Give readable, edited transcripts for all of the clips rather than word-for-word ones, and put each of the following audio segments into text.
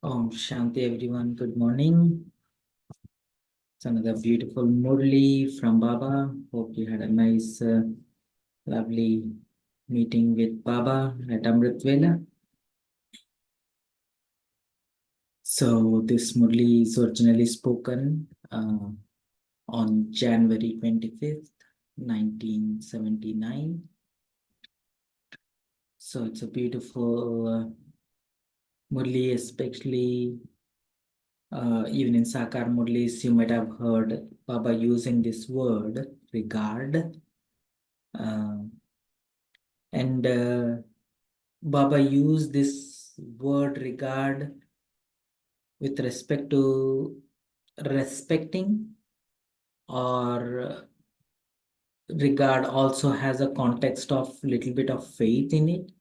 Om Shanti, everyone. Good morning. It's another beautiful Murli from Baba. Hope you had a nice, lovely meeting with Baba at Amrit Vela. So, this Murli is originally spoken on January 25th, 1979. So, it's a beautiful Murli, especially even in Sakar Murlis, you might have heard Baba using this word, regard. And Baba used this word regard with respect to respecting, or regard also has a context of little bit of faith in it.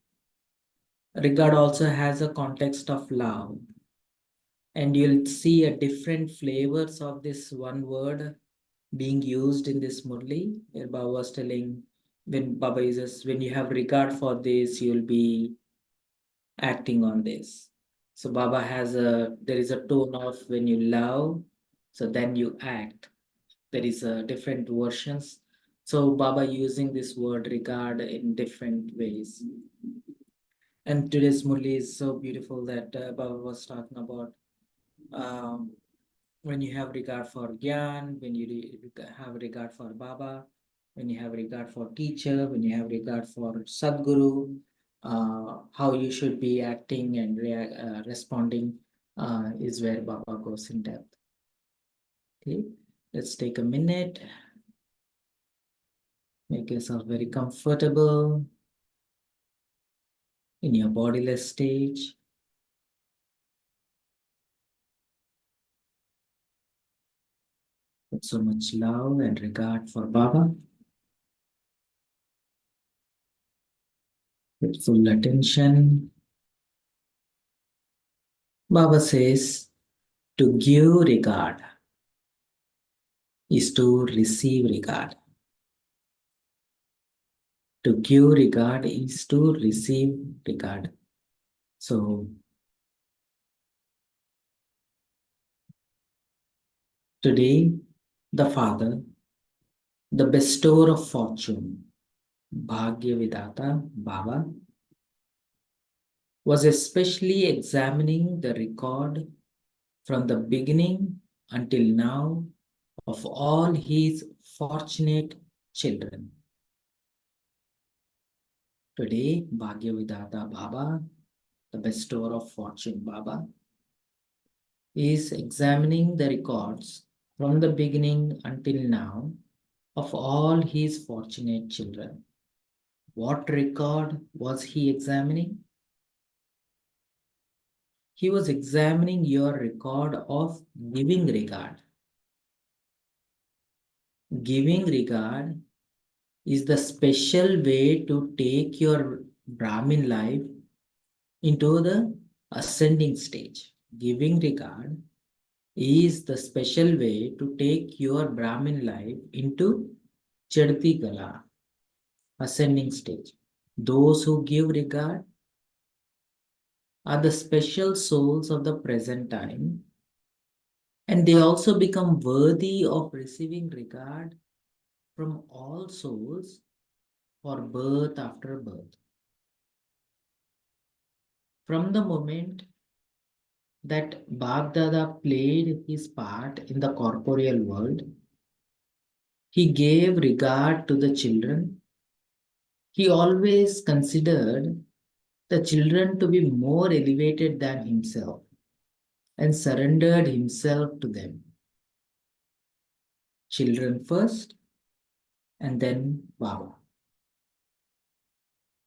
Regard also has a context of love. And you'll see a different flavors of this one word being used in this Murli. Where Baba was telling, when Baba uses, when you have regard for this, you'll be acting on this. So Baba has there is a tone of when you love, so then you act. There is a different versions. So Baba using this word regard in different ways. And today's Murli is so beautiful that Baba was talking about um, when you have regard for Gyan, when you have regard for Baba, when you have regard for teacher, when you have regard for Sadguru, how you should be acting and responding is where Baba goes in depth. Okay, let's take a minute. Make yourself very comfortable in your bodiless stage. With so much love and regard for Baba. With full attention. Baba says, to give regard is to receive regard. To give regard is to receive regard. So, today, the Father, the bestower of fortune, Bhagya Vidata, Baba, was especially examining the record from the beginning until now of all his fortunate children. Today, Bhagya Vidata Baba, the bestower of fortune Baba, is examining the records from the beginning until now of all his fortunate children. What record was he examining? He was examining your record of giving regard. Giving regard is the special way to take your Brahmin life into the ascending stage. Giving regard is the special way to take your Brahmin life into Chadti Gala, ascending stage. Those who give regard are the special souls of the present time, and they also become worthy of receiving regard from all souls for birth after birth. From the moment that Bab-Dada played his part in the corporeal world, he gave regard to the children. He always considered the children to be more elevated than himself and surrendered himself to them. Children first, and then Baba.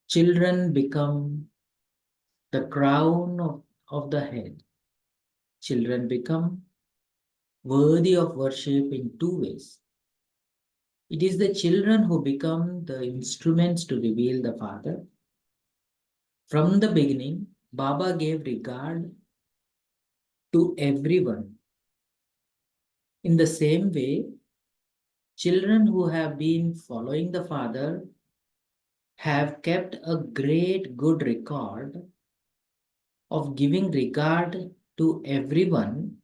Children become the crown of the head. Children become worthy of worship in two ways. It is the children who become the instruments to reveal the Father. From the beginning, Baba gave regard to everyone. In the same way, children who have been following the Father have kept a great good record of giving regard to everyone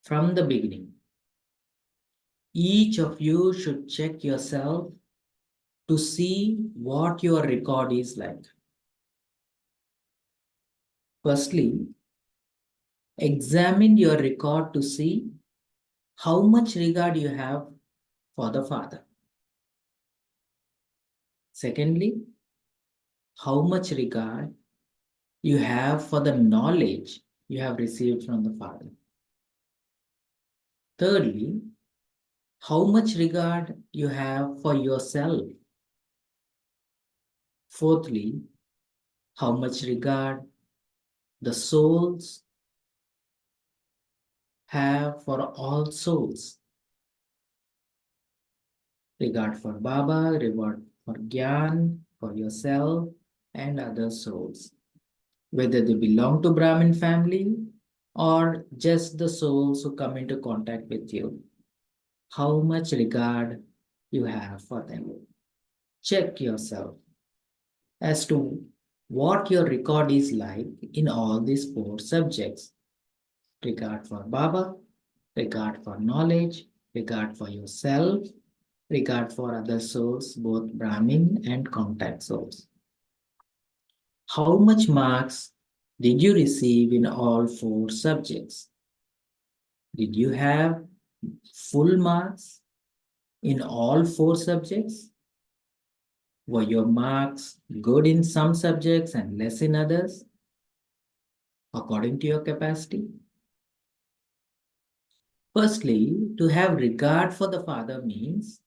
from the beginning. Each of you should check yourself to see what your record is like. Firstly, examine your record to see how much regard you have for the Father. Secondly, how much regard you have for the knowledge you have received from the Father. Thirdly, how much regard you have for yourself. Fourthly, how much regard the souls have for all souls. Regard for Baba, regard for Gyan, for yourself and other souls. Whether they belong to Brahmin family or just the souls who come into contact with you. How much regard you have for them. Check yourself as to what your record is like in all these four subjects. Regard for Baba, regard for knowledge, regard for yourself, regard for other souls, both Brahmin and contact souls. How much marks did you receive in all four subjects? Did you have full marks in all four subjects? Were your marks good in some subjects and less in others, according to your capacity? Firstly, to have regard for the Father means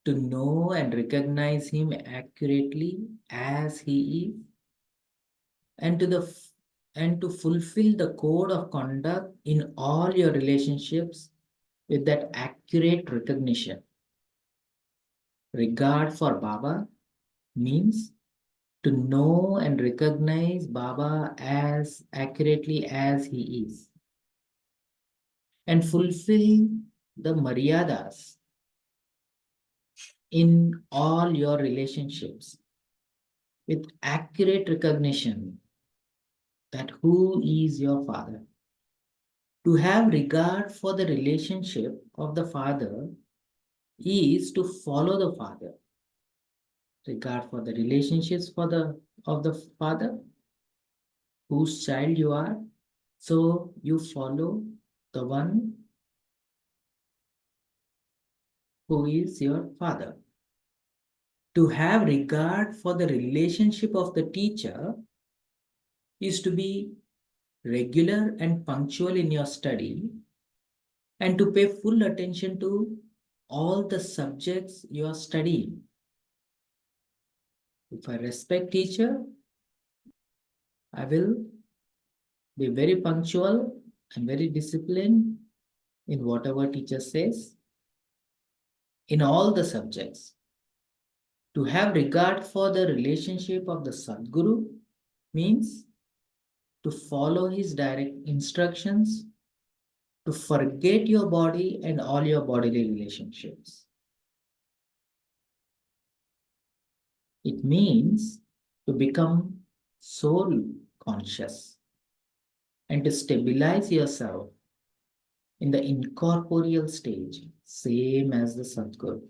to know and recognize him accurately as he is, and to fulfill the code of conduct in all your relationships with that accurate recognition. Regard for Baba means to know and recognize Baba as accurately as he is, and fulfill the maryadas in all your relationships with accurate recognition that who is your Father. To have regard for the relationship of the Father is to follow the Father. Regard for the relationships of the Father, whose child you are, so you follow the one who is your Father. To have regard for the relationship of the teacher is to be regular and punctual in your study and to pay full attention to all the subjects you are studying. If I respect teacher, I will be very punctual and very disciplined in whatever teacher says in all the subjects. To have regard for the relationship of the Sadguru means to follow his direct instructions, to forget your body and all your bodily relationships. It means to become soul conscious and to stabilize yourself in the incorporeal stage, same as the Sadguru.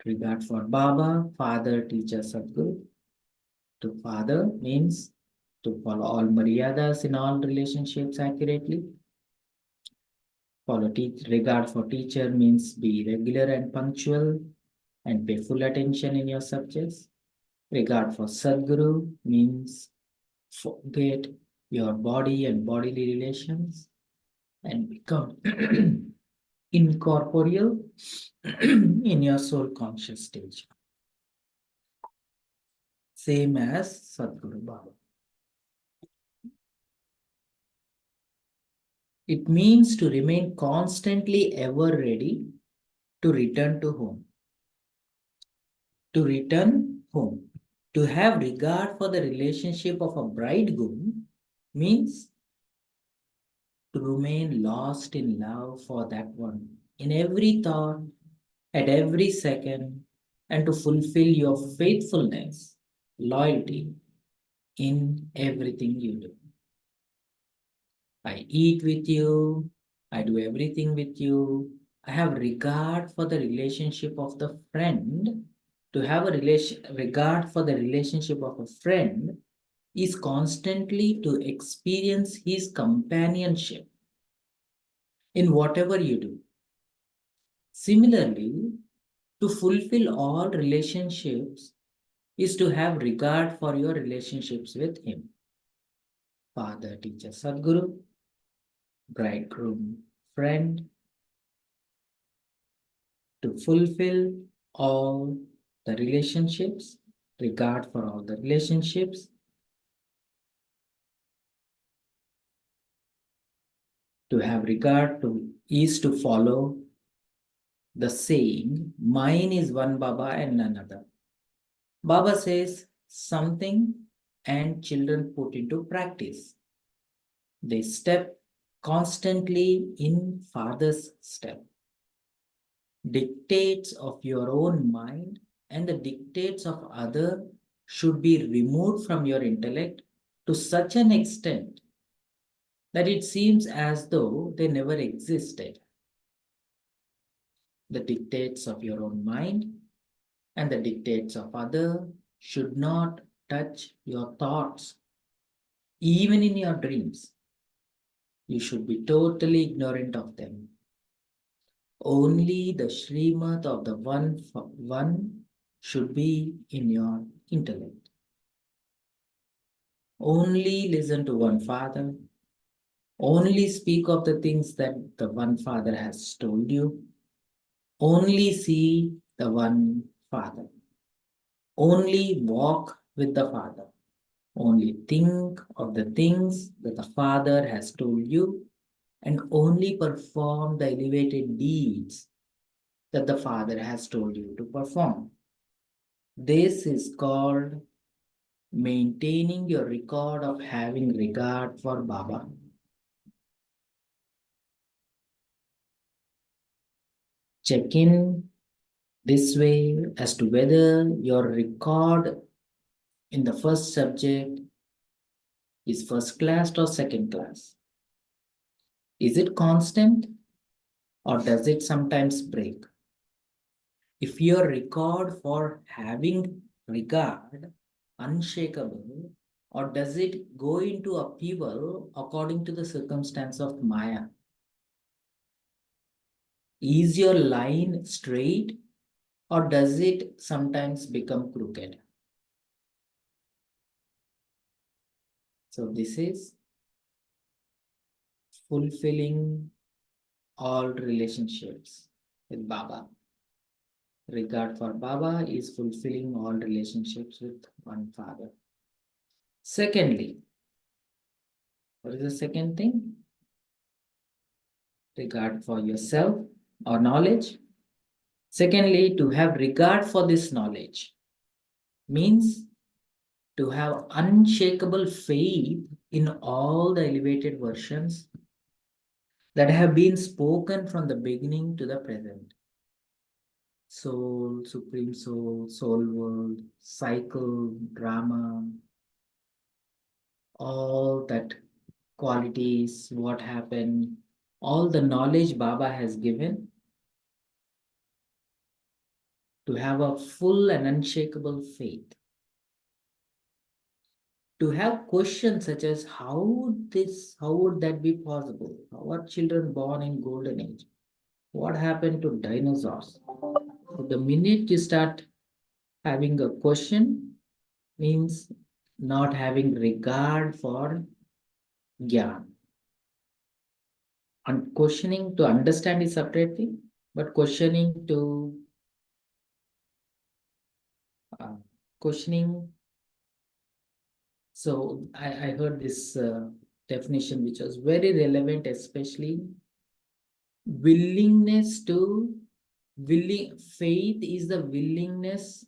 Regard for Baba, Father, Teacher, Sadguru. To Father means to follow all maryadas in all relationships accurately. Regard for teacher means be regular and punctual and pay full attention in your subjects. Regard for Sadguru means forget your body and bodily relations and become incorporeal in your soul conscious stage. Same as Sadguru Baba. It means to remain constantly ever ready to return to home. To return home. To have regard for the relationship of a bridegroom means to remain lost in love for that one in every thought, at every second, and to fulfill your faithfulness, loyalty in everything you do. I eat with you, I do everything with you. I have regard for the relationship of the friend. To have a regard for the relationship of a friend is constantly to experience his companionship in whatever you do. Similarly, to fulfill all relationships is to have regard for your relationships with him. Father, teacher, Sadguru, bridegroom, friend, to fulfill all the relationships, regard for all the relationships, to have regard to is to follow the saying, mine is one Baba and none other. Baba says something and children put into practice. They step constantly in Father's step. Dictates of your own mind and the dictates of other should be removed from your intellect to such an extent that it seems as though they never existed. The dictates of your own mind and the dictates of other should not touch your thoughts. Even in your dreams, you should be totally ignorant of them. Only the Srimad of the one should be in your intellect. Only listen to one Father. Only speak of the things that the one Father has told you. Only see the one Father. Only walk with the Father. Only think of the things that the Father has told you, and only perform the elevated deeds that the Father has told you to perform. This is called maintaining your record of having regard for Baba. Check in this way as to whether your record in the first subject is first class or second class. Is it constant or does it sometimes break? If your record for having regard unshakable, or does it go into upheaval according to the circumstance of Maya? Is your line straight or does it sometimes become crooked? So this is fulfilling all relationships with Baba. Regard for Baba is fulfilling all relationships with one Father. Secondly, what is the second thing? Regard for yourself or knowledge. Secondly, to have regard for this knowledge means to have unshakable faith in all the elevated versions that have been spoken from the beginning to the present. Soul, Supreme Soul, Soul World, Cycle, Drama, all that qualities, what happened, all the knowledge Baba has given, to have a full and unshakable faith. To have questions such as how would that be possible? How are children born in golden age? What happened to dinosaurs? So the minute you start having a question means not having regard for Gyan. And questioning to understand is separate thing, but questioning to questioning. So I heard this definition which was very relevant, especially willingness to faith is the willingness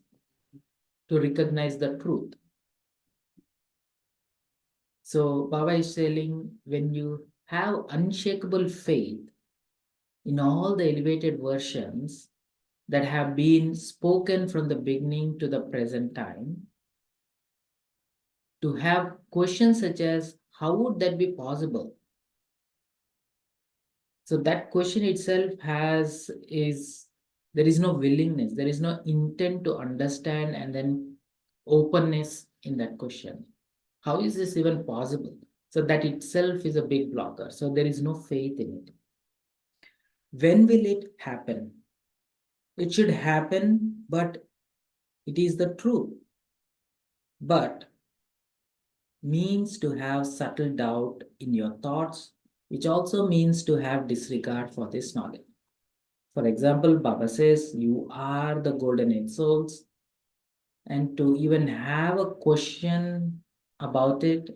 to recognize the truth. So Baba is telling when you have unshakable faith in all the elevated versions that have been spoken from the beginning to the present time, to have questions such as, how would that be possible? So that question itself there is no willingness, there is no intent to understand, and then openness in that question. How is this even possible? So that itself is a big blocker. So there is no faith in it. When will it happen? It should happen, but it is the truth. But means to have subtle doubt in your thoughts, which also means to have disregard for this knowledge. For example, Baba says, you are the golden eight souls, and to even have a question about it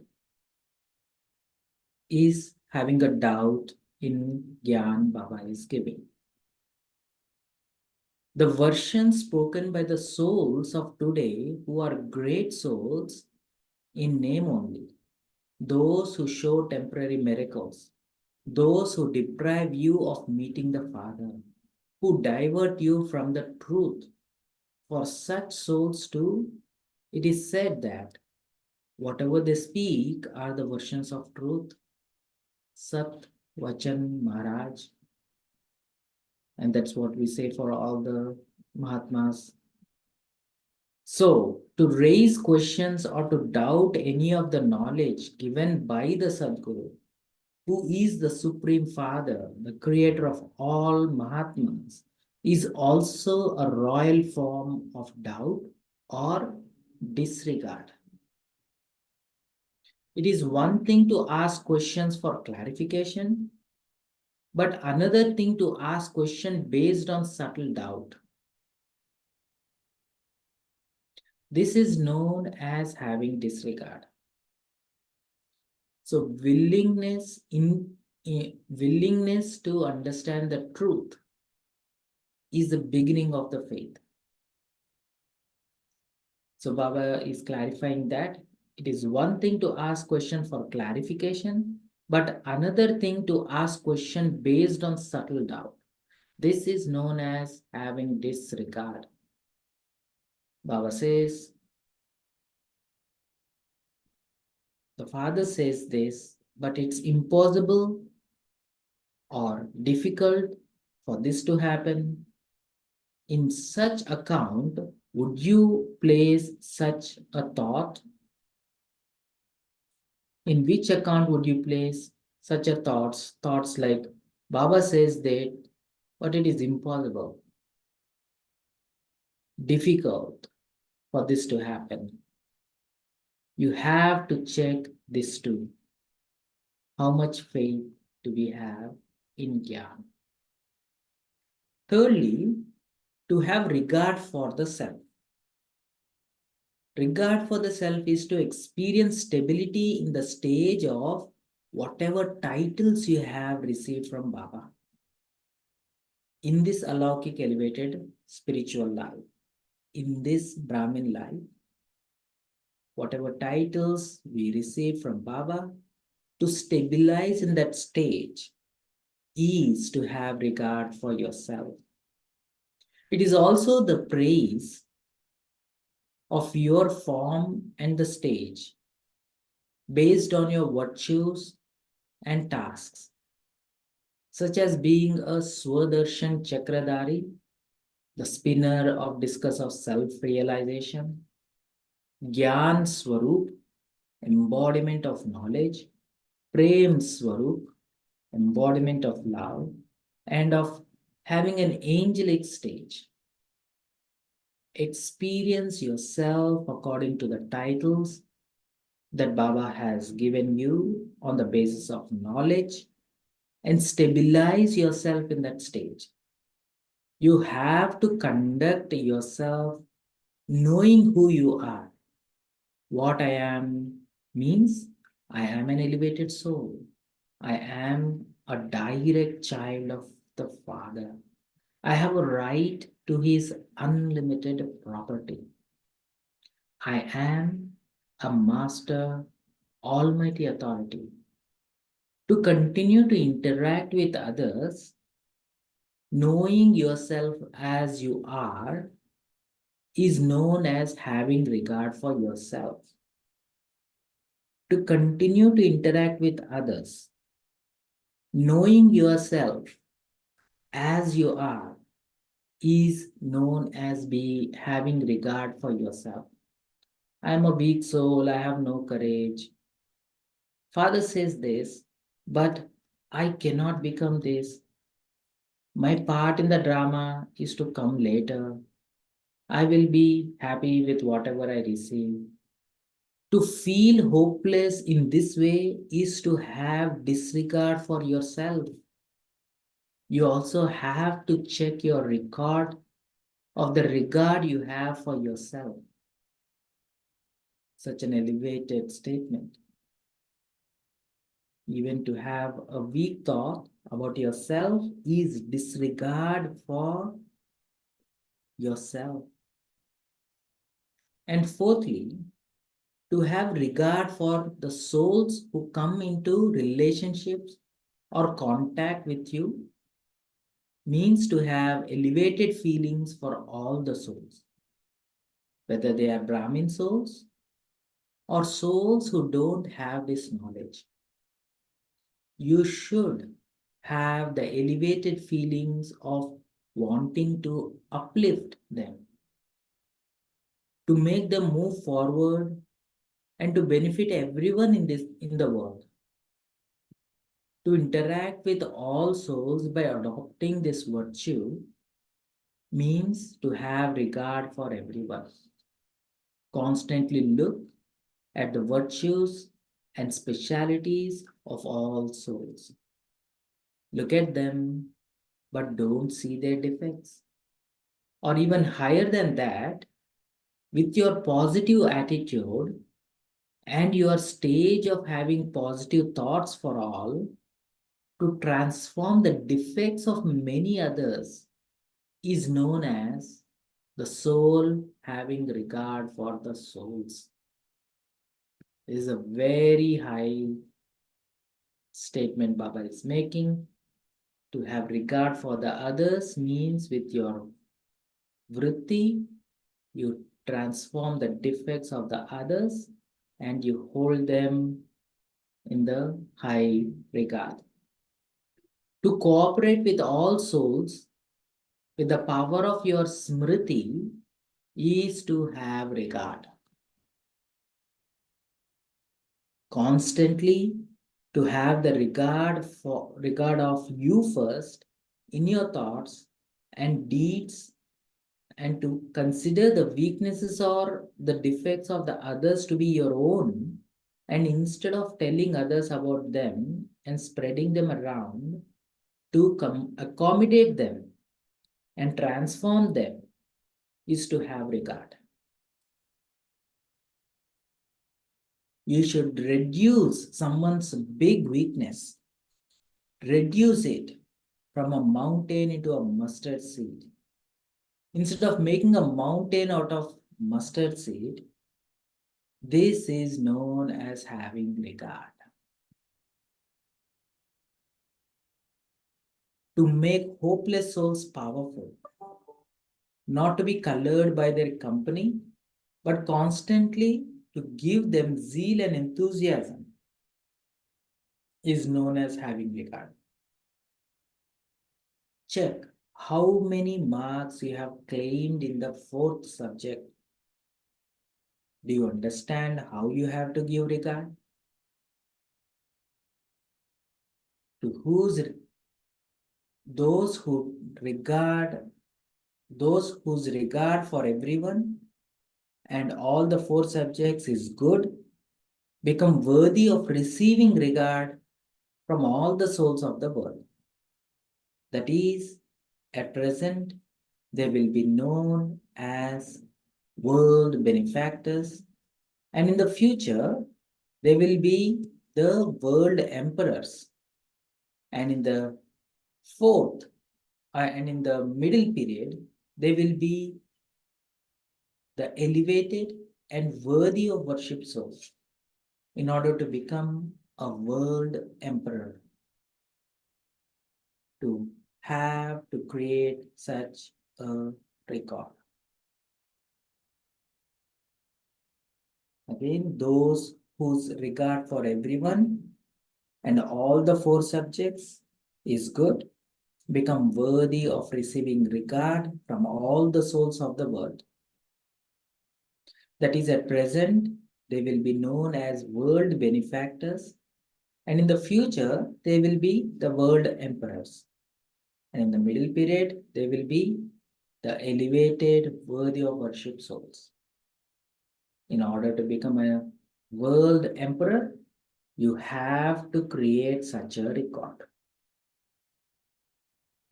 is having a doubt in Gyan Baba is giving. The version spoken by the souls of today, who are great souls in name only, those who show temporary miracles, those who deprive you of meeting the Father, who divert you from the truth. For such souls too, it is said that whatever they speak are the versions of truth, Sat Vachan Maharaj. And that's what we say for all the Mahatmas. So, to raise questions or to doubt any of the knowledge given by the Sadguru, who is the Supreme Father, the creator of all Mahatmas, is also a royal form of doubt or disregard. It is one thing to ask questions for clarification, but another thing to ask questions based on subtle doubt. This is known as having disregard. So willingness to understand the truth is the beginning of the faith. So Baba is clarifying that it is one thing to ask question for clarification, but another thing to ask question based on subtle doubt. This is known as having disregard. Baba says, the Father says this, but it's impossible or difficult for this to happen. In such account, would you place such a thought? In which account would you place such a thoughts? Thoughts like, Baba says that, but it is impossible, difficult for this to happen. You have to check this too. How much faith do we have in Gyan? Thirdly, to have regard for the self. Regard for the self is to experience stability in the stage of whatever titles you have received from Baba in this alaukic elevated spiritual life, in this Brahmin life, whatever titles we receive from Baba, to stabilize in that stage is to have regard for yourself. It is also the praise of your form and the stage based on your virtues and tasks, such as being a Swadershan Chakradari, the spinner of discus of self-realization, Gyan Swarup, embodiment of knowledge, Prem Swarup, embodiment of love, and of having an angelic stage. Experience yourself according to the titles that Baba has given you on the basis of knowledge and stabilize yourself in that stage. You have to conduct yourself knowing who you are. What I am means I am an elevated soul. I am a direct child of the Father. I have a right to His unlimited property. I am a master, almighty authority. To continue to interact with others, knowing yourself as you are, is known as having regard for yourself. to continue to interact with others, knowing yourself as you are is known as having regard for yourself. I am a weak soul, I have no courage. Father says this, but I cannot become this. My part in the drama is to come later. I will be happy with whatever I receive. To feel hopeless in this way is to have disregard for yourself. You also have to check your record of the regard you have for yourself. Such an elevated statement. Even to have a weak thought about yourself is disregard for yourself. And fourthly, to have regard for the souls who come into relationships or contact with you means to have elevated feelings for all the souls, whether they are Brahmin souls or souls who don't have this knowledge. You should have the elevated feelings of wanting to uplift them, to make them move forward and to benefit everyone in the world. To interact with all souls by adopting this virtue means to have regard for everyone. Constantly look at the virtues and specialities of all souls. Look at them, but don't see their defects. Or even higher than that, with your positive attitude and your stage of having positive thoughts for all, to transform the defects of many others is known as the soul having regard for the souls. This is a very high statement Baba is making. To have regard for the others means with your vritti, you transform the defects of the others and you hold them in the high regard. To cooperate with all souls with the power of your smriti is to have regard. Constantly to have the regard of you first in your thoughts and deeds, and to consider the weaknesses or the defects of the others to be your own, and instead of telling others about them and spreading them around, to accommodate them and transform them is to have regard. You should reduce someone's big weakness, reduce it from a mountain into a mustard seed. Instead of making a mountain out of mustard seed, this is known as having regard. To make hopeless souls powerful, not to be colored by their company, but constantly to give them zeal and enthusiasm is known as having regard. Check how many marks you have claimed in the fourth subject. Do you understand how you have to give regard? To whose those who regard those whose regard for everyone and all the four subjects is good become worthy of receiving regard from all the souls of the world. That is, at present, they will be known as world benefactors, and in the future, they will be the world emperors. And in the fourth, and in the middle period, they will be the elevated and worthy of worship souls in order to become a world emperor, to have to create such a record. Again, those whose regard for everyone and all the four subjects is good, become worthy of receiving regard from all the souls of the world. That is, at present, they will be known as world benefactors, and in the future, they will be the world emperors. And in the middle period, they will be the elevated, worthy of worship souls. In order to become a world emperor, you have to create such a record.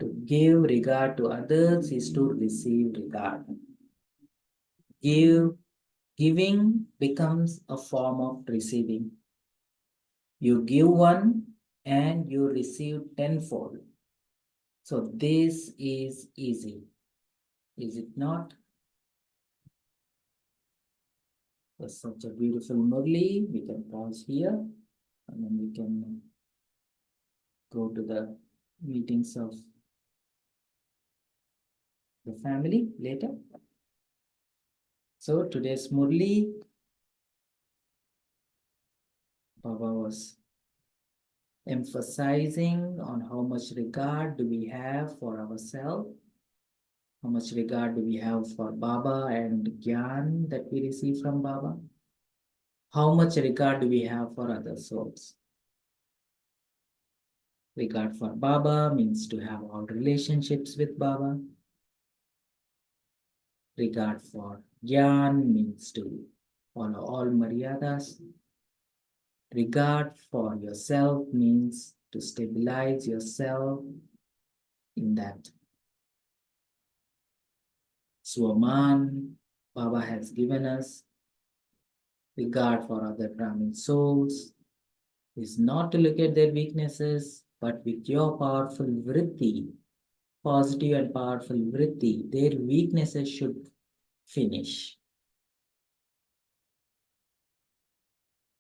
To give regard to others is to receive regard. Giving becomes a form of receiving. You give one and you receive tenfold. So this is easy, is it not? That's such a beautiful Murli. We can pause here and then we can go to the meetings of the family later. So today's Murli, Baba was emphasizing on how much regard do we have for ourselves, how much regard do we have for Baba and Gyan that we receive from Baba, how much regard do we have for other souls. Regard for Baba means to have all relationships with Baba. Regard for Gyan means to follow all Maryadas. Regard for yourself means to stabilize yourself in that Swaman Baba has given us. Regard for other Brahmin souls is not to look at their weaknesses, but with your powerful vritti, positive and powerful vritti, their weaknesses should finish.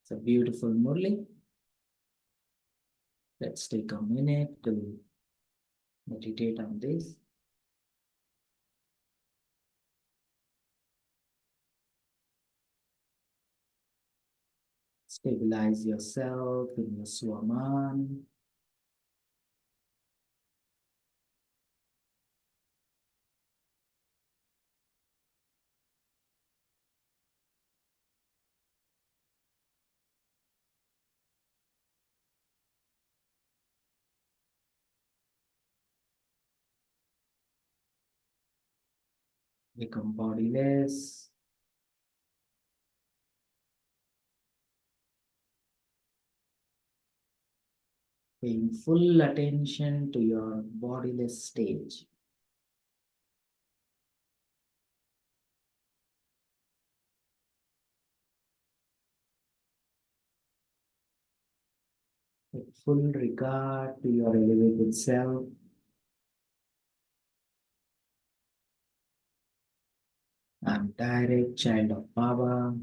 It's a beautiful Murli. Let's take a minute to meditate on this. Stabilize yourself in your Swaman. Become bodiless. Paying full attention to your bodiless stage. With full regard to your elevated self. I'm direct child of Baba.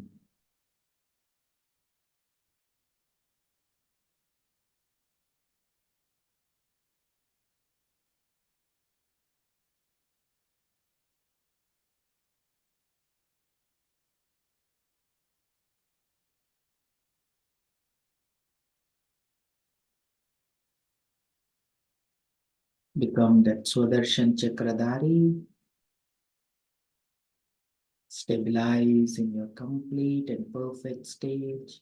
Become that Swadarshan Chakradhari. Stabilize in your complete and perfect stage.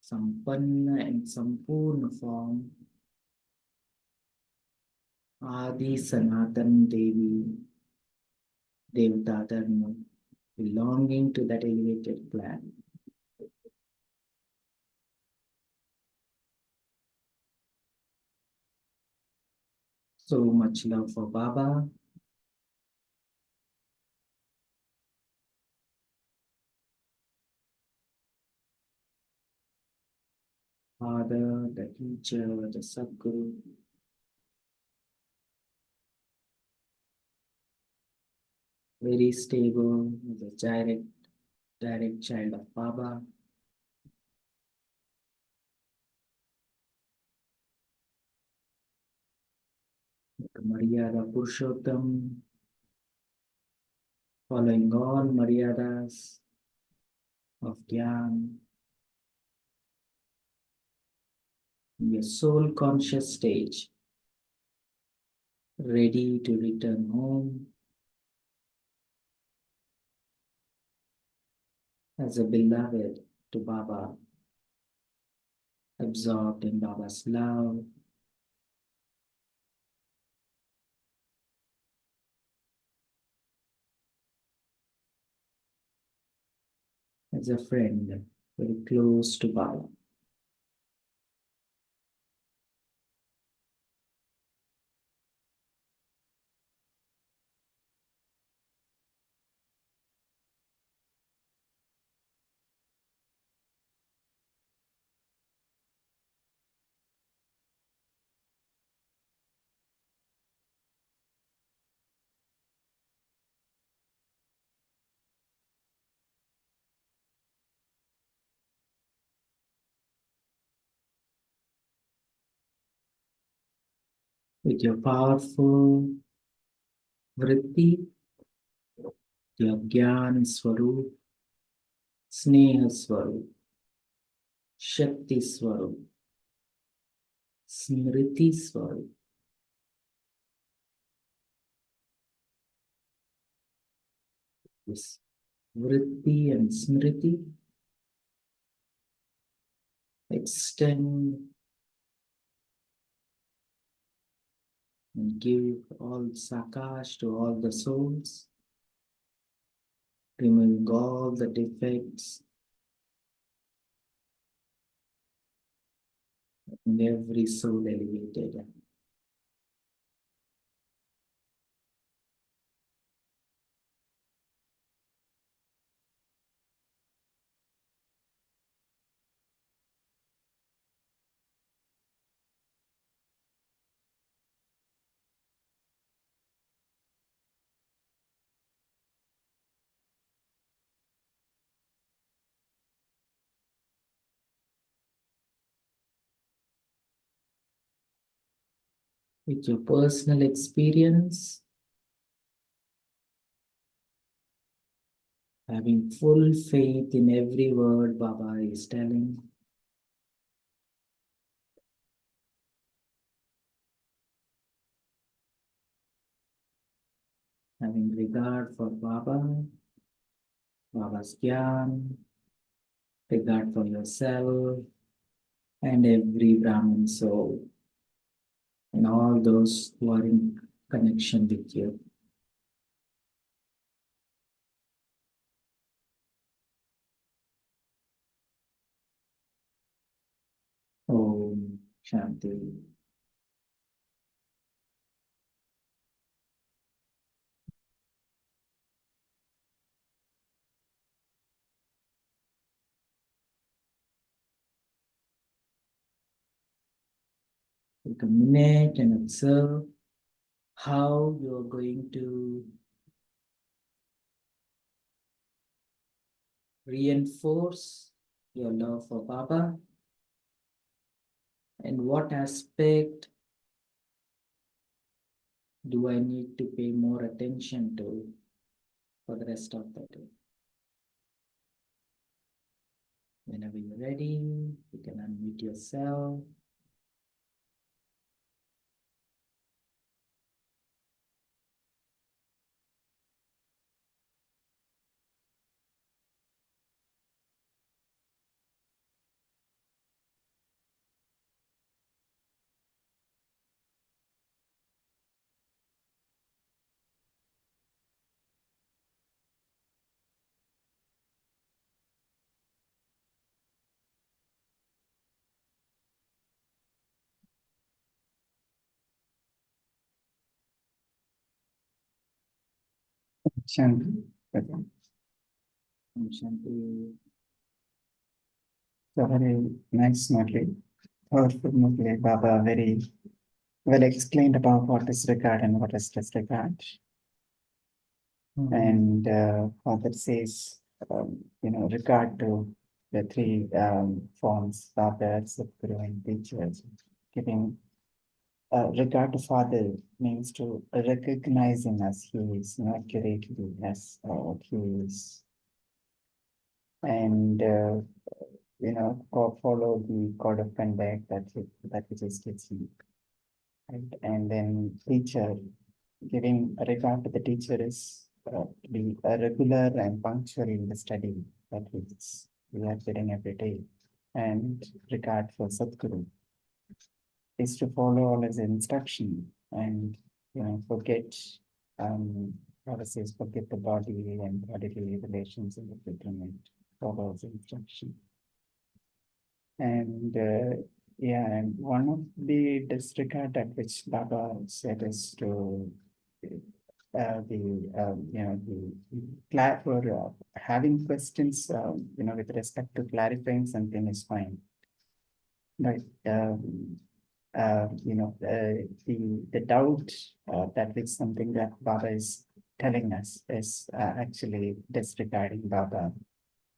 Sampanna and Sampurna form. Adi Sanatan Devi. Devata Dharma. Belonging to that elevated plan. So much love for Baba. Father, the teacher, the Sadguru. Very stable, the direct child of Baba. Maryada Purushottam, following all Maryadas, of Gyan, your soul conscious stage, ready to return home as a beloved to Baba, absorbed in Baba's love, as a friend, very close to Baba. With your powerful vritti, your Gyan Swarup, Sneha Swarup, Shakti Swarup, Smriti Swarup, this vritti and smriti extend and give all sakash to all the souls, removing all the defects and every soul elevated. With your personal experience, having full faith in every word Baba is telling, having regard for Baba, Baba's Gyan, regard for yourself and every Brahmin soul and all those who are in connection with you. Om Shanti. Take a minute and observe how you're going to reinforce your love for Baba and what aspect do I need to pay more attention to for the rest of the day. Whenever you're ready, you can unmute yourself. Shanti. Om Shanti. So very nice, Murli. Powerful Murli. Baba very well explained about what is regard and what is disregard. And Father says, regard to the three forms, Father, Sadguru, and teachers. Giving regard to Father means to recognize him as he is, accurately as he is. and follow the code of conduct that which is teaching, right? And then teacher, giving regard to the teacher is be regular and punctual in the study that we are getting every day, and regard for Sadguru is to follow all his instruction and forget what it says, forget the body and bodily relations in the fulfillment, follow his instruction. And and one of the disregard at which Baba said is to for having questions with respect to clarifying something is fine, but the doubt that is something that Baba is telling us is actually disregarding Baba.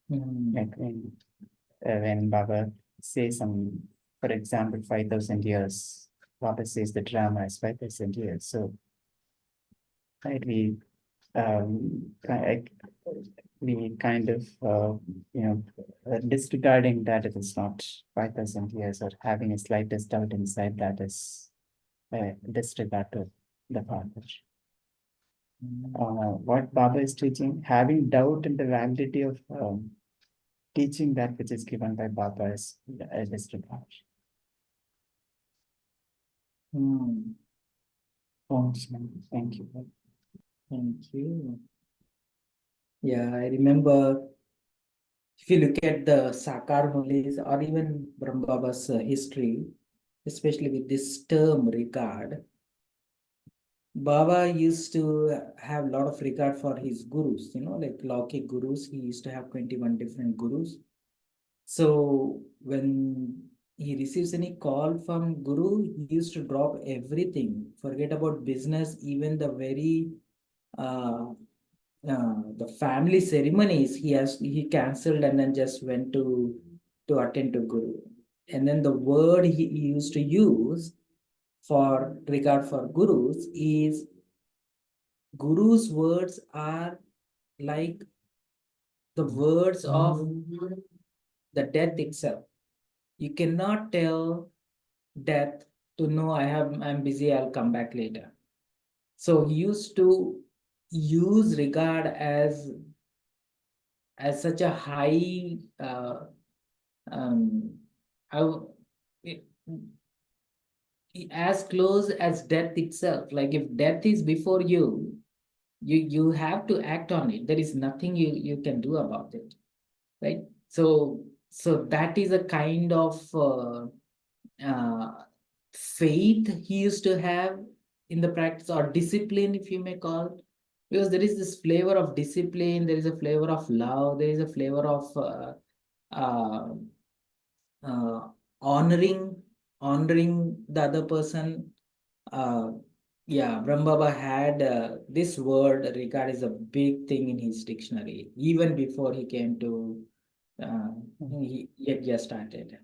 Like when Baba says for example, 5,000 years, Baba says the drama is 5,000 years. So we kind of disregarding that it is not 5,000 years, or having a slightest doubt inside that is disregard to the Father. What Baba is teaching, having doubt in the validity of teaching that which is given by Baba is a disregard. Thank you. Thank you. Yeah, I remember if you look at the Sakar Mulis or even Brahma Baba's history, especially with this term regard, Baba used to have a lot of regard for his gurus, like Laukic gurus. He used to have 21 different gurus. So when he receives any call from Guru, he used to drop everything, forget about business, even the very the family ceremonies he cancelled and then just went to attend to Guru. And then the word he used to use for regard for gurus is Guru's words are like the words of the death itself. You cannot tell death to know I'm busy, I'll come back later. So he used to use regard as such a high it- as close as death itself. Like if death is before you, you have to act on it. There is nothing you can do about it, right? So that is a kind of uh, faith he used to have in the practice, or discipline, if you may call it, because there is this flavor of discipline, there is a flavor of love, there is a flavor of uh, uh, honoring the other person. uh, yeah, Brahma Baba had this word regard is a big thing in his dictionary even before he came to uh, he had just started.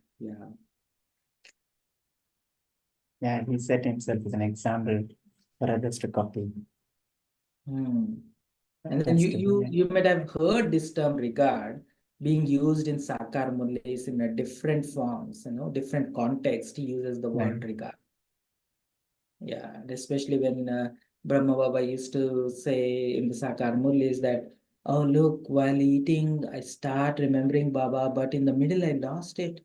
Yeah, he set himself as an example for others to copy. And then you might have heard this term regard being used in Sakar Murlis in a different forms, different context. He uses the word regard. Yeah, and especially when Brahma Baba used to say in the Sakar Murlis that, oh, look, while eating, I start remembering Baba, but in the middle, I lost it.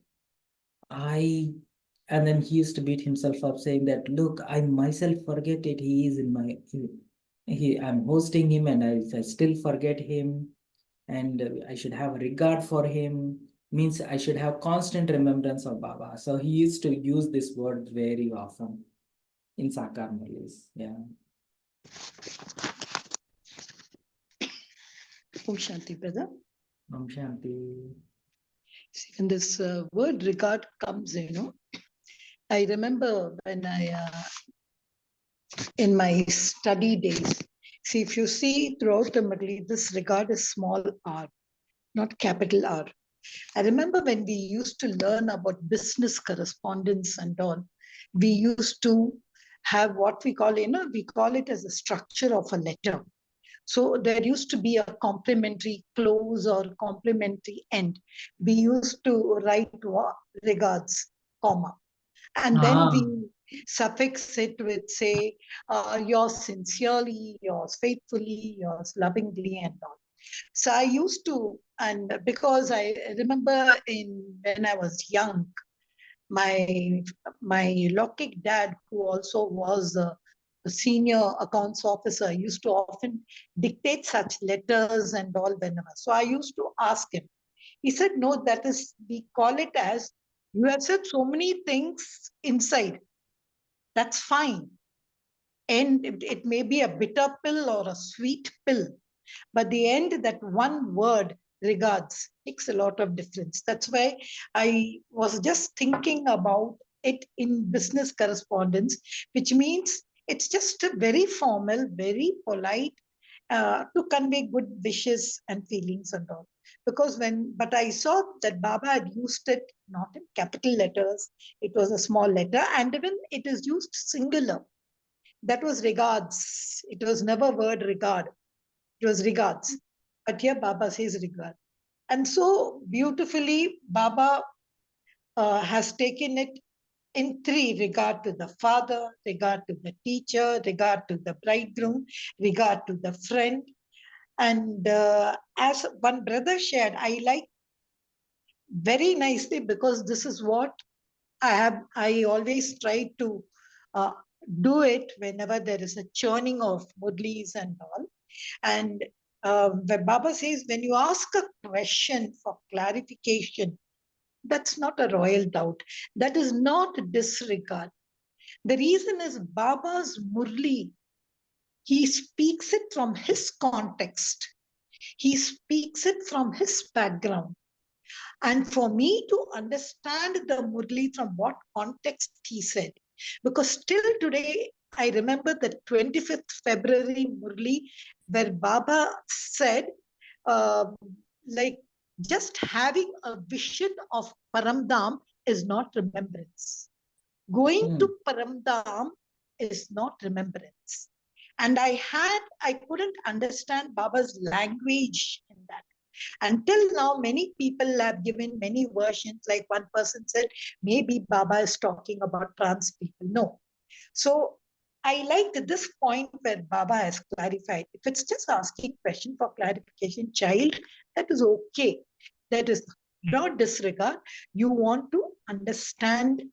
And then he used to beat himself up saying that, look, I myself forget it. He is in my, I'm hosting him and I still forget him. And I should have regard for him, means I should have constant remembrance of Baba. So he used to use this word very often in Sakar Murlis. Yeah. Om Shanti, brother. Om Shanti. See, when this word regard comes, I remember when in my study days, see, if you see throughout the Middle East, this regard is small r, not capital R. I remember when we used to learn about business correspondence and all, we used to have what we call, we call it as a structure of a letter. So there used to be a complementary close or complementary end. We used to write regards, comma, and then we suffix it with, say, yours sincerely, yours faithfully, yours lovingly, and all. So I used to, and because I remember when I was young, my Lokik dad, who also was a senior accounts officer, used to often dictate such letters and all whenever. So I used to ask him. He said, no, that is, we call it as, you have said so many things inside. That's fine. And it may be a bitter pill or a sweet pill, but the end, that one word, regards, makes a lot of difference. That's why I was just thinking about it in business correspondence, which means it's just a very formal, very polite, to convey good wishes and feelings and all. Because but I saw that Baba had used it not in capital letters, it was a small letter, and even it is used singular. That was regards. It was never word regard. It was regards. But here Baba says regard. And so beautifully, Baba has taken it in three: regard to the father, regard to the teacher, regard to the bridegroom, regard to the friend. And as one brother shared, I like very nicely, because this is what I always try to uh, do it whenever there is a churning of murlis and all. And when Baba says, when you ask a question for clarification, that's not a royal doubt. That is not disregard. The reason is Baba's Murli, he speaks it from his context. He speaks it from his background. And for me to understand the Murli from what context he said, because still today, I remember the 25th February Murli, where Baba said, uh, like, just having a vision of Paramdam is not remembrance. Going to Paramdam is not remembrance. And I couldn't understand Baba's language in that. Until now, many people have given many versions. Like one person said, maybe Baba is talking about trans people. No. So I liked this point where Baba has clarified. If it's just asking question for clarification, child, that is okay. That is not disregard. You want to understand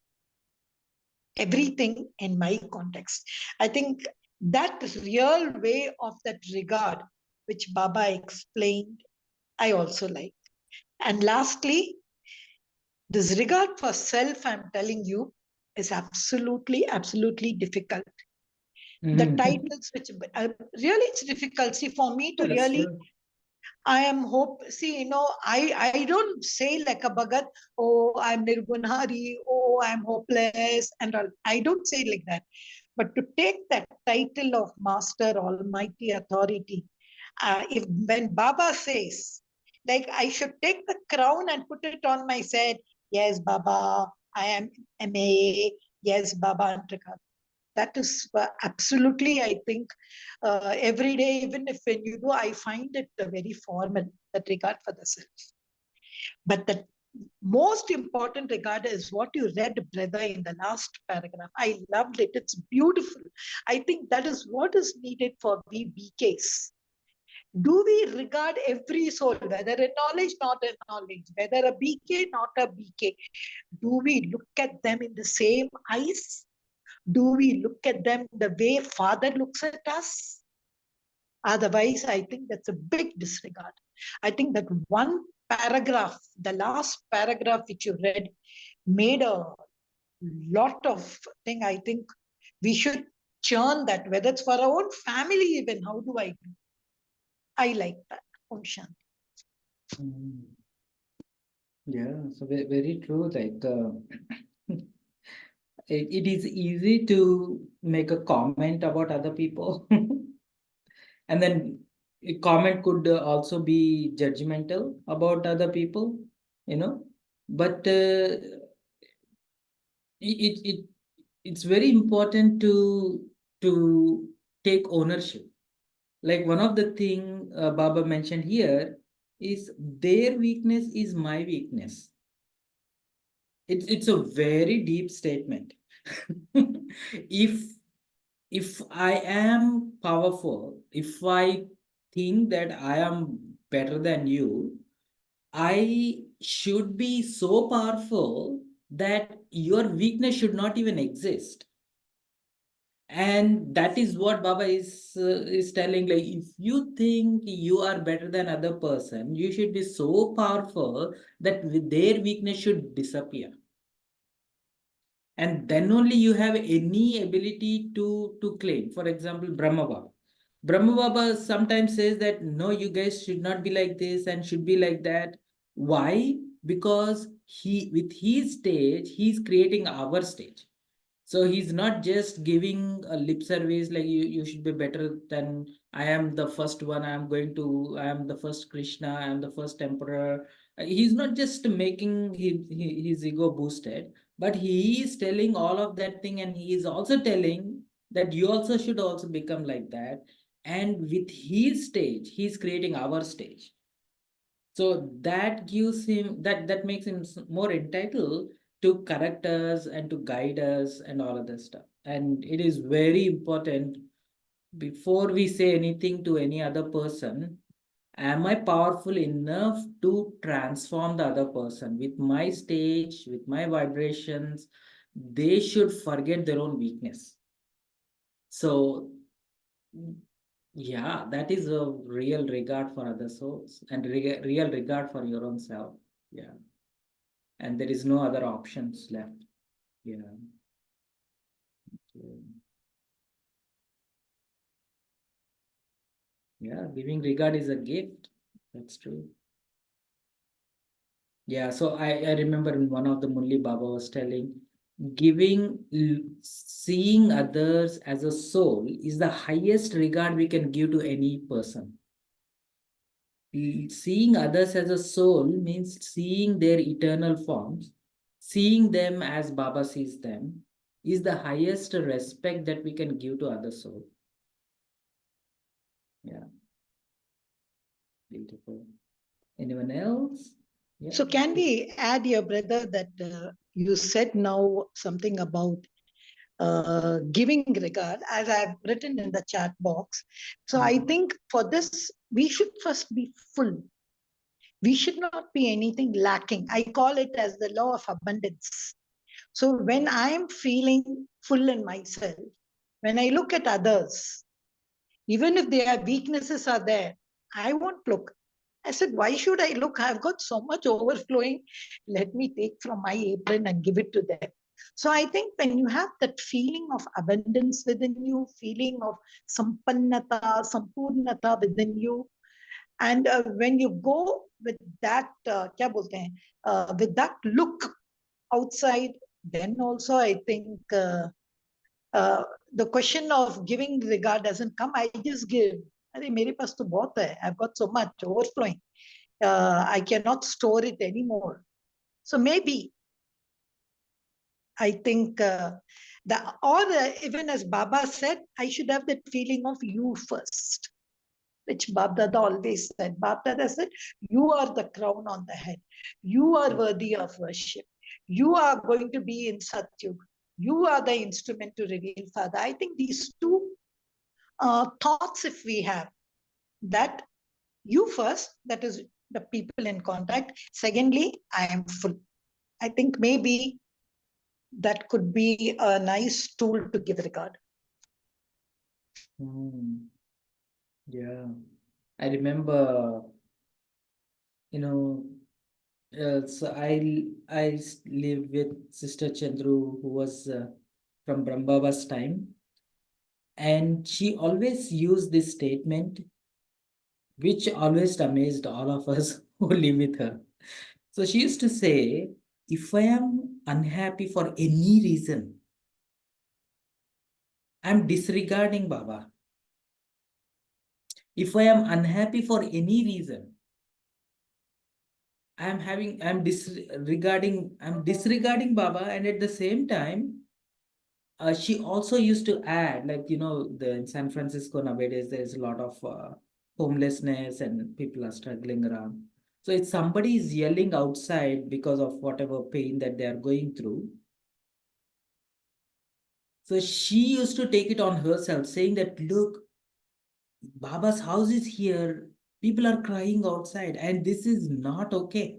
everything in my context. I think that real way of that regard, which Baba explained, I also like. And lastly, this regard for self, I'm telling you, is absolutely, absolutely difficult. The titles, which really it's difficult. See, for me to really, I am hope. See, I don't say like a Bhagat, oh, I'm Nirgunhari, oh, I'm hopeless, and all. I don't say like that. But to take that title of Master, Almighty Authority, if when Baba says, like, I should take the crown and put it on my head, yes, Baba, I am MA, yes, Baba Antrika. That is absolutely, I think, every day, even if when you do, I find it very formal, that regard for the self. But the most important regard is what you read, brother, in the last paragraph. I loved it. It's beautiful. I think that is what is needed for we BKs. Do we regard every soul, whether a knowledge, not a knowledge, whether a BK, not a BK? Do we look at them in the same eyes? Do we look at them the way Father looks at us? Otherwise, I think that's a big disregard. I think that one paragraph, the last paragraph which you read, made a lot of thing. I think we should churn that, whether it's for our own family even. How do I do? I like that. Om Shanti. Yeah, so very true. Like it is easy to make a comment about other people, and then a comment could also be judgmental about other people, you know. But it's very important to take ownership. Like one of the thing Baba mentioned here is their weakness is my weakness. It's a very deep statement. if if I am powerful, if I think that I am better than you, I should be so powerful that your weakness should not even exist. And that is what Baba is telling. Like, if you think you are better than other person, you should be so powerful that their weakness should disappear, and then only you have any ability to claim. For example, Brahma Baba sometimes says that no, you guys should not be like this and should be like that. Why? Because he, with his stage, he's creating our stage. So he's not just giving a lip service like you should be better than I am the first one. I am the first Krishna. I am the first emperor. He's not just making his ego boosted, but he is telling all of that thing, and he is also telling that you also should also become like that. And with his stage, he's creating our stage. So that gives him, that makes him more entitled to correct us and to guide us and all of that stuff. And it is very important, before we say anything to any other person, am I powerful enough to transform the other person with my stage, with my vibrations? They should forget their own weakness. So yeah, that is a real regard for other souls and real regard for your own self. Yeah. And there is no other options left. Yeah. Yeah, giving regard is a gift. That's true. Yeah, so I remember in one of the Murli Baba was telling, seeing others as a soul is the highest regard we can give to any person. Seeing others as a soul means seeing their eternal forms, seeing them as Baba sees them, is the highest respect that we can give to other soul. Yeah, beautiful. Anyone else? Yeah. So can we add here, brother, that you said now something about giving regard, as I've written in the chat box. So I think for this, we should first be full. We should not be anything lacking. I call it as the law of abundance. So when I'm feeling full in myself, when I look at others, even if their weaknesses are there, I won't look. I said, why should I look? I've got so much overflowing. Let me take from my apron and give it to them. So I think when you have that feeling of abundance within you, feeling of sampannata, sampurnata within you, and when you go with that, with that look outside, then also I think the question of giving regard doesn't come. I just give. अरे मेरे पास तो बहुत है. I've got so much overflowing. I cannot store it anymore. So maybe I think even as Baba said, I should have that feeling of you first, which Bab Dada always said. Bab Dada said, you are the crown on the head. You are worthy of worship. You are going to be in Satyug. You are the instrument to reveal Father. I think these two thoughts, if we have, that you first, that is the people in contact. Secondly, I am full. I think maybe that could be a nice tool to give regard. Yeah, I remember, so I live with Sister Chandru, who was from Brahma's time, and she always used this statement, which always amazed all of us who live with her. So she used to say, if I am unhappy for any reason, I'm disregarding Baba. If I am unhappy for any reason, I'm disregarding Baba, and at the same time, she also used to add, like, in San Francisco nowadays, there's a lot of homelessness and people are struggling around. So if somebody is yelling outside because of whatever pain that they are going through, so she used to take it on herself, saying that, look, Baba's house is here. People are crying outside, and this is not okay.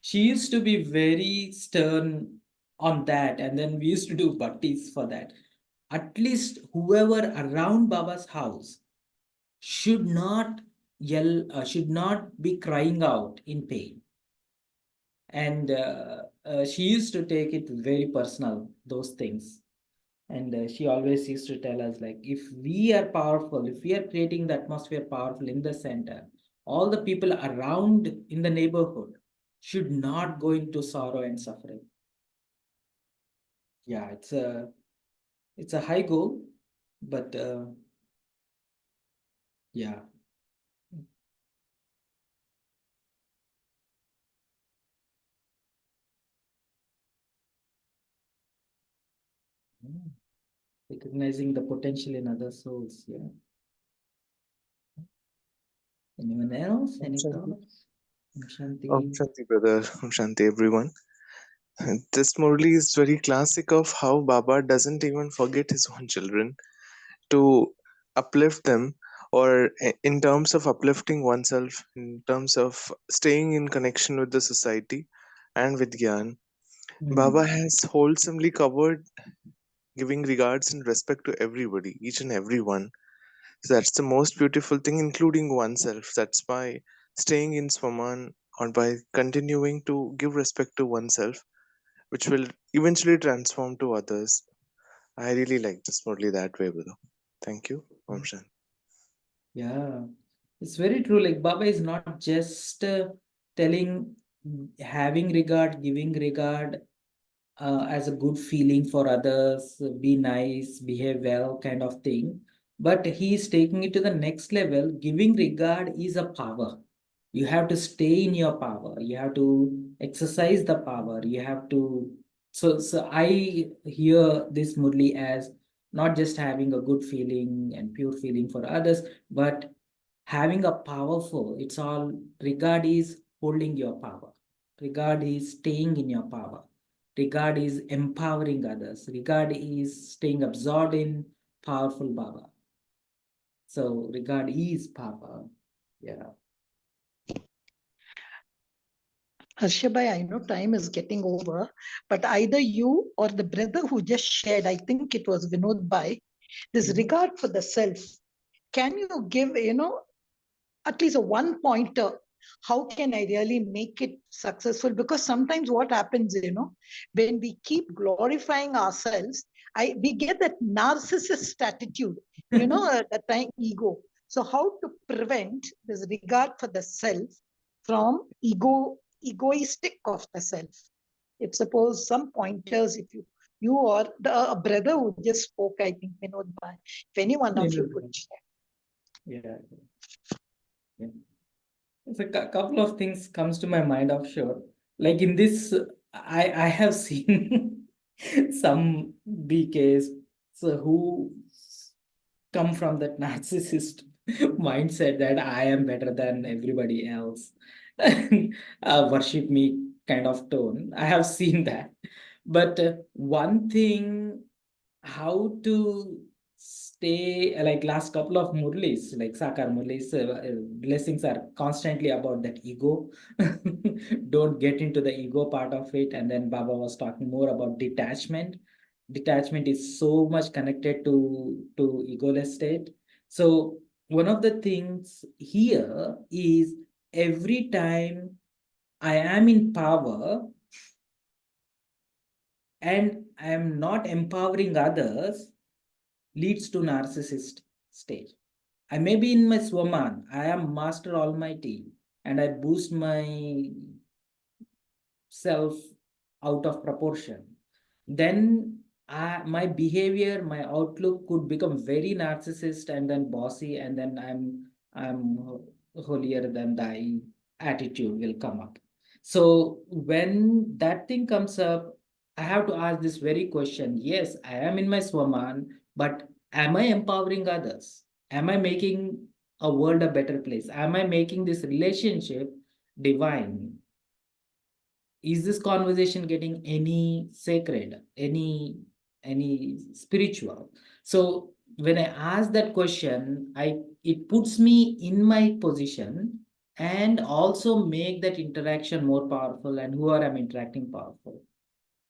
She used to be very stern on that, and then we used to do bhattis for that. At least whoever around Baba's house should not yell, should not be crying out in pain. And she used to take it very personal, those things. And she always used to tell us, like, if we are powerful, if we are creating the atmosphere powerful in the center, all the people around in the neighborhood should not go into sorrow and suffering. Yeah, it's a high goal, but yeah. Mm. Recognizing the potential in other souls. Yeah. Anyone else? Om Any Shanti. thoughts? Om Shanti. Shanti, brother. Om Shanti, everyone. This Murli is very classic of how Baba doesn't even forget his own children to uplift them, or in terms of uplifting oneself, in terms of staying in connection with the society and with Gyan. Baba has wholesomely covered giving regards and respect to everybody, each and everyone. So that's the most beautiful thing, including oneself. That's by staying in Swaman or by continuing to give respect to oneself, which will eventually transform to others. I really like this Murli that way, brother. Thank you. Om Shanti. Yeah, it's very true. Like, Baba is not just telling, having regard, giving regard as a good feeling for others, be nice, behave well, kind of thing. But he is taking it to the next level. Giving regard is a power. You have to stay in your power. You have to exercise the power. You have to. So I hear this Murli as not just having a good feeling and pure feeling for others, but having a powerful. It's all regard is holding your power. Regard is staying in your power. Regard is empowering others. Regard is staying absorbed in powerful Baba. So regard is power. Yeah. Harshabhai, I know time is getting over, but either you or the brother who just shared, I think it was Vinod Bhai, this regard for the self. Can you give, at least a one pointer? How can I really make it successful? Because sometimes what happens, when we keep glorifying ourselves, we get that narcissist attitude, that time ego. So how to prevent this regard for the self from egoistic of the self? If suppose some pointers, if you or the a brother who just spoke, I think Vinod Bhai, if any one of you could share. Yeah. Yeah. It's a couple of things comes to my mind of sure. Like in this, I have seen some BKs so who come from that narcissist mindset that I am better than everybody else, worship me kind of tone. I have seen that. But one thing, how to stay, like last couple of Murlis, like Sakar Murlis, blessings are constantly about that ego. Don't get into the ego part of it. And then Baba was talking more about detachment. Detachment is so much connected to egoless state. So one of the things here is every time I am in power and I am not empowering others, leads to narcissist stage. I may be in my Swaman, I am Master Almighty, and I boost my self out of proportion. Then my behavior, my outlook could become very narcissist and then bossy, and then I'm holier than thy attitude will come up. So when that thing comes up, I have to ask this very question. Yes, I am in my Swaman, but am I empowering others? Am I making a world a better place? Am I making this relationship divine? Is this conversation getting any sacred, any spiritual? So when I ask that question, it puts me in my position and also make that interaction more powerful and whoever I'm interacting powerful.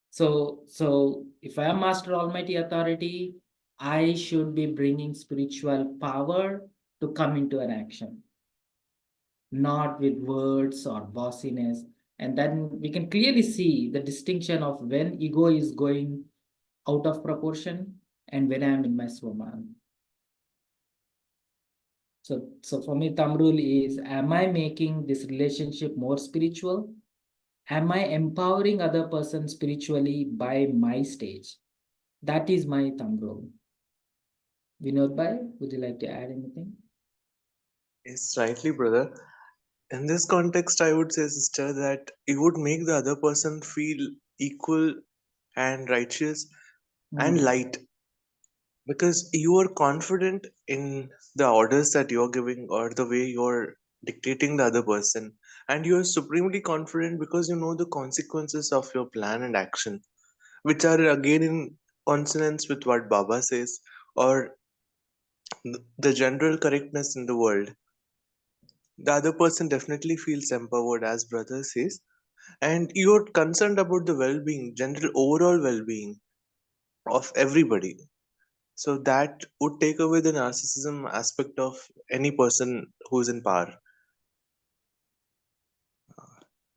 So if I am Master Almighty Authority, I should be bringing spiritual power to come into an action, not with words or bossiness. And then we can clearly see the distinction of when ego is going out of proportion and when I am in my Swaman. So for me, thumb rule is, am I making this relationship more spiritual? Am I empowering other person spiritually by my stage? That is my thumb rule. Vinod Bhai, would you like to add anything? Yes, rightly, brother. In this context, I would say, sister, that it would make the other person feel equal and righteous and light, because you are confident in the orders that you're giving or the way you're dictating the other person, and you're supremely confident because you know the consequences of your plan and action, which are again in consonance with what Baba says, or the general correctness in the world. The other person definitely feels empowered, as brother says, and you're concerned about the well-being, general overall well-being of everybody. So that would take away the narcissism aspect of any person who's in power.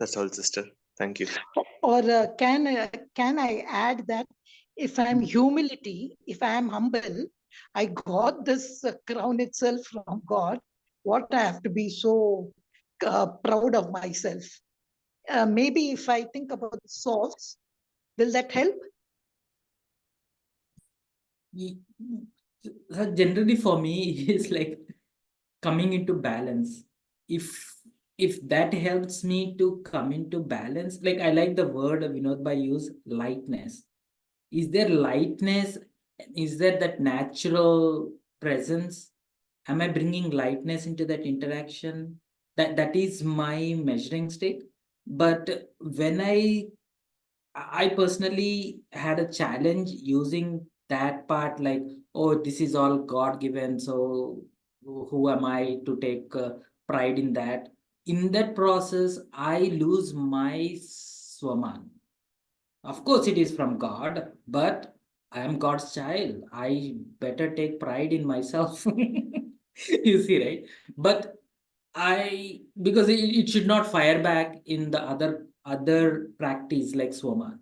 That's all, sister. Thank you. Or can I add that if I'm humility, if I am humble, I got this crown itself from God. What I have to be so proud of myself? Maybe if I think about souls, will that help? Generally for me, it is like coming into balance. If that helps me to come into balance, like I like the word Vinod Bhai use, lightness. Is there lightness? Is there that natural presence? Am I bringing lightness into that interaction? That is my measuring stick. But when I personally had a challenge using that part, like, oh, this is all God given, so who am I to take pride in that? In that process, I lose my Swaman. Of course, it is from God, but I am God's child. I better take pride in myself. You see, right? But because it should not fire back in the other practice like Swama.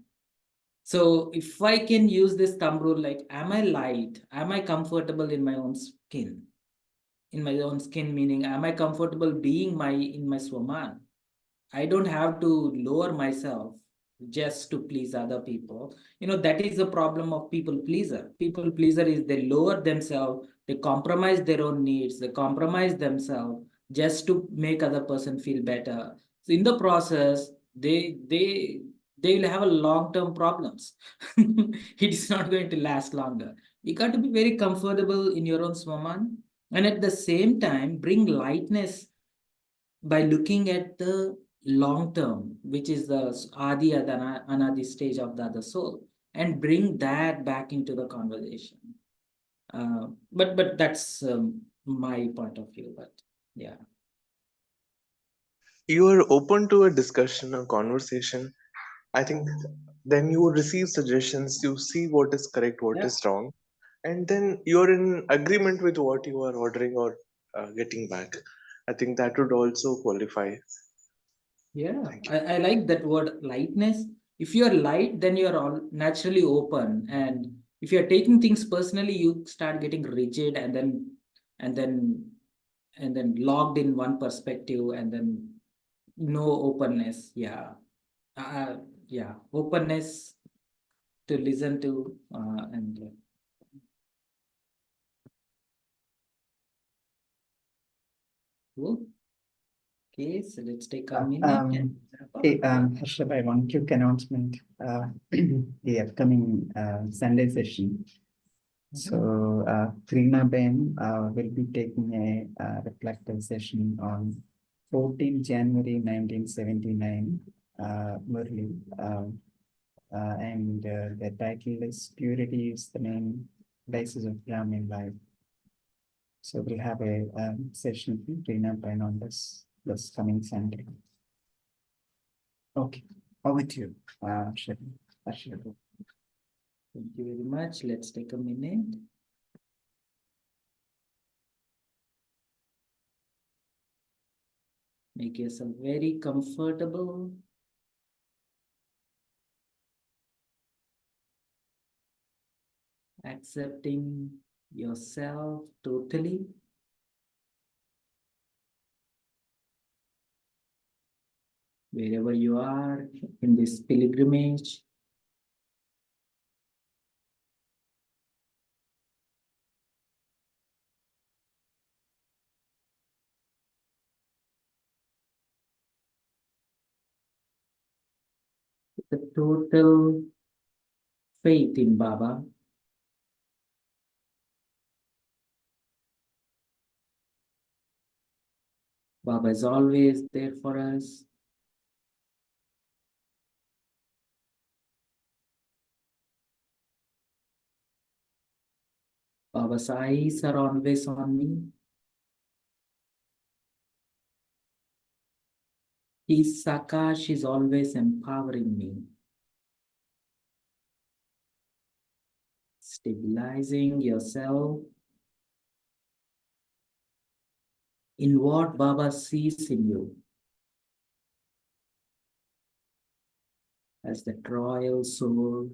So if I can use this thumb rule, like, am I light? Am I comfortable in my own skin? In my own skin, meaning, am I comfortable being in my Swaman? I don't have to lower myself just to please other people. That is the problem of people pleaser. People pleaser is they lower themselves, they compromise their own needs, they compromise themselves just to make other person feel better. So in the process, they will have a long-term problems. It is not going to last longer. You got to be very comfortable in your own Swaman, and at the same time bring lightness by looking at the long term, which is the Adi Anadi stage of the other soul, and bring that back into the conversation. But that's my point of view. But yeah. You are open to a discussion, a conversation. I think then you receive suggestions, you see what is correct, what Yeah. is wrong, and then you're in agreement with what you are ordering or getting back. I think that would also qualify. Yeah, Thank you. I like that word lightness. If you're light, then you're all naturally open. And if you're taking things personally, you start getting rigid and then and then locked in one perspective and then no openness. Yeah. Uh, yeah. Openness to listen to and cool. Okay, so let's take a minute. And Hey, Harshabhai, one quick announcement. The upcoming Sunday session. So, Krina Ben will be taking a reflective session on 14 January 1979, Murli. And the title is Purity is the main basis of Brahmin life. So we'll have a session with Krina Ben on this coming Sunday. Okay, over to you, Harshabhai. thank you very much. Let's take a minute. Make yourself very comfortable. Accepting yourself totally. Wherever you are in this pilgrimage, the total faith in Baba. Baba is always there for us. Baba's eyes are always on me. His Sakash is always empowering me, stabilizing yourself in what Baba sees in you as the royal soul,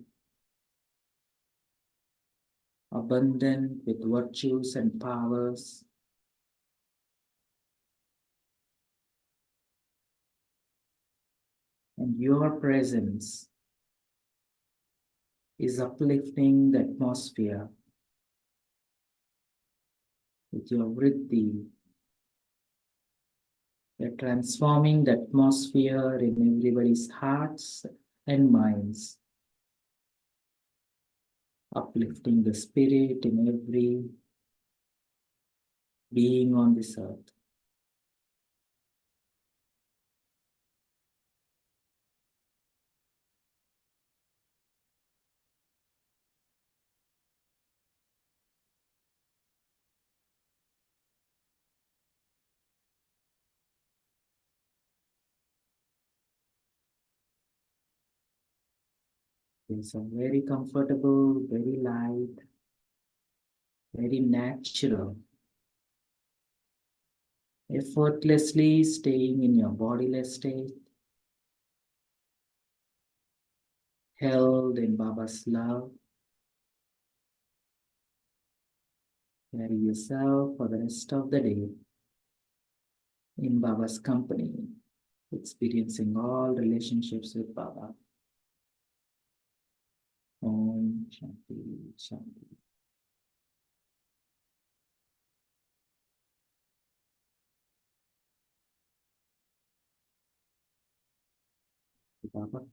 abundant with virtues and powers. And your presence is uplifting the atmosphere with your vritti. You're transforming the atmosphere in everybody's hearts and minds, uplifting the spirit in every being on this earth. It's a very comfortable, very light, very natural. Effortlessly staying in your bodiless state, held in Baba's love. Carry yourself for the rest of the day in Baba's company, experiencing all relationships with Baba. Om Shanti Shanti. Baba.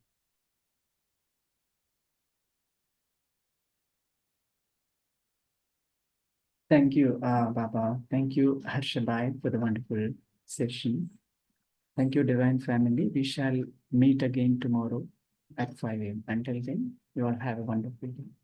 Thank you, Baba. Thank you, Harshabhai, for the wonderful session. Thank you, Divine Family. We shall meet again tomorrow at 5 a.m. Until then, you all have a wonderful day.